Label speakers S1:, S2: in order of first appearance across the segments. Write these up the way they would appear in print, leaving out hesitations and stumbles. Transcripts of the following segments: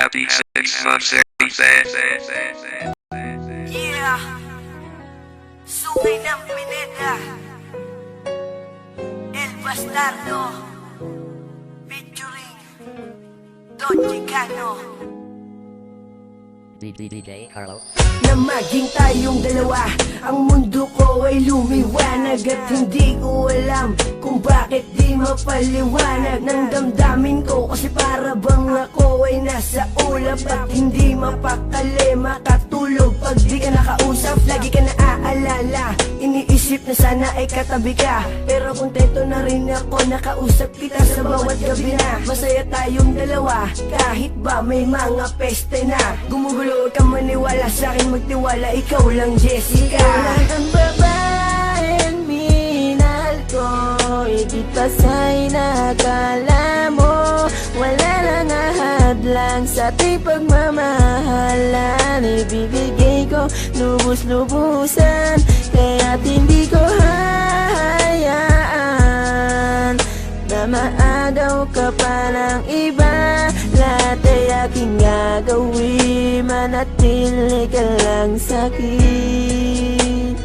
S1: Happy 6 months
S2: Yeah, sungay ng Pineda, El Bastardo, featuring Don Chicano.
S3: DJ Carlo.
S4: Na maging tayong dalawa, ang mundo ko ay lumiwanag. At hindi ko alam kung bakit di mapaliwanag ng damdamin ko. Kasi para bang ako ay nasa ulap at hindi mapakali makatulog pag di ka nakausap. Lagi ka naaalala, iniisip na sana ay katabi ka. Pero kontento na rin ako, nakausap kita sa bawat gabi na. Masaya tayong dalawa, kahit ba may mga peste na. Gumugulo, huwag kang maniwala sa'kin, magtiwala, ikaw lang Jessica. Ikaw lang ang babaeng minahal ko, higit pa sa'y nakala mo. Wala nang ahadlang sa ating pagmamahalan, ibibigay ko lubos-lubusan, kaya't hindi ko hayaan na maagaw ka pa ng iba. Lahat ay aking gagawin, manatili ka lang sa'kin.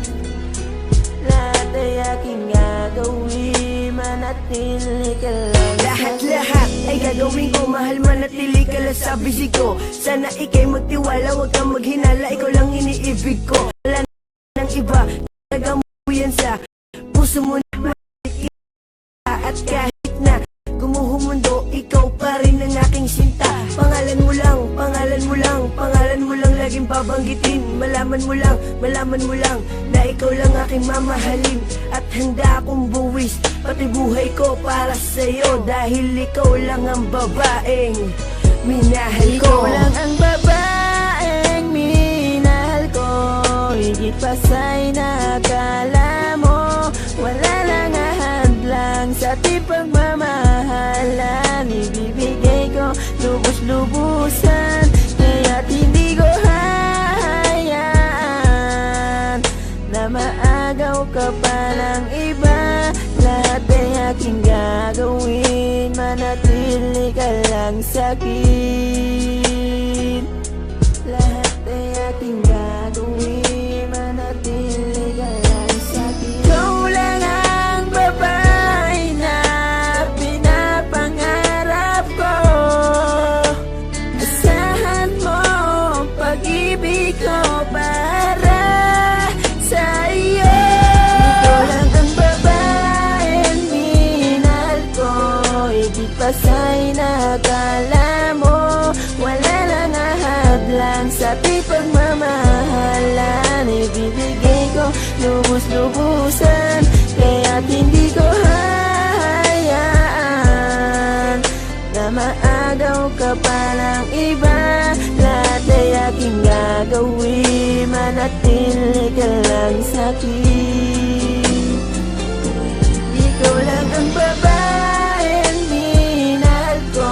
S4: Lahat ay aking gagawin, manatili ka lang. Lahat-lahat ay gagawin ko, mahal, manatili ka lang sa bisig ko. Sana ikay magtiwala, huwag kang maghinala, ikaw lang iniibig ko. Wala nang iba, talaga mo yan sa puso mo na makikita. At kahit na gumuho mundo, ikaw pa rin ang aking sinta. Pangalan mo lang, pangalan mo lang, pangalan mo lang laging babanggitin. Malaman mo lang na ikaw lang aking mamahalin. At handa akong buwis pati buhay ko para sa'yo, dahil ikaw lang ang babaeng minahal ko. Ikaw lang ang babaeng minahal ko, higit pa sa'y nakala mo. Wala lang ahadlang sa ating pagmamahalan, ibibigay ko lubos-lubusan, kaya't hindi ko hayaan na maagaw ka pa ng iba. Lahat ay aking gagawin, manatili ka lang sa'kin. Lahat ay aking gagawin, manatili ka lang sa'kin. Ikaw lang ang babae na pinapangarap ko. Asahan mo ang pag-ibig ko para sa iyo. Ikaw lang ang babaeng minahal ko, higit pa sa'y nakala mo. Wala lang ahadlang sa ating pagmamahalan, ibibigay ko lubos-lubusan, kaya't hindi ko hayaan na maagaw ka pa ng iba. Lahat ay aking gagawin, manatili ka lang sa'kin. Ikaw lang ang babaeng minahal ko,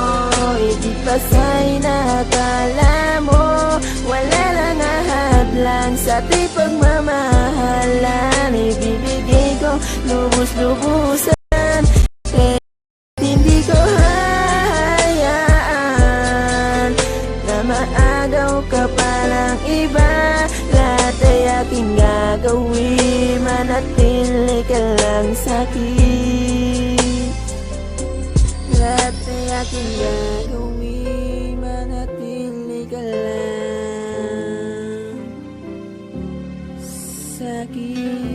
S4: higit pa sa'y nakala mo. Wala lang ahadlang sa ating pagmamahalan, ibibigay ko lubos-lubusan, kaya't hindi ko hayaan na maagaw ka pa ng iba. Lahat ay aking gagawin, manatili ka lang sa'kin. Lahat ay aking gagawin, manatili ka lang sa'kin.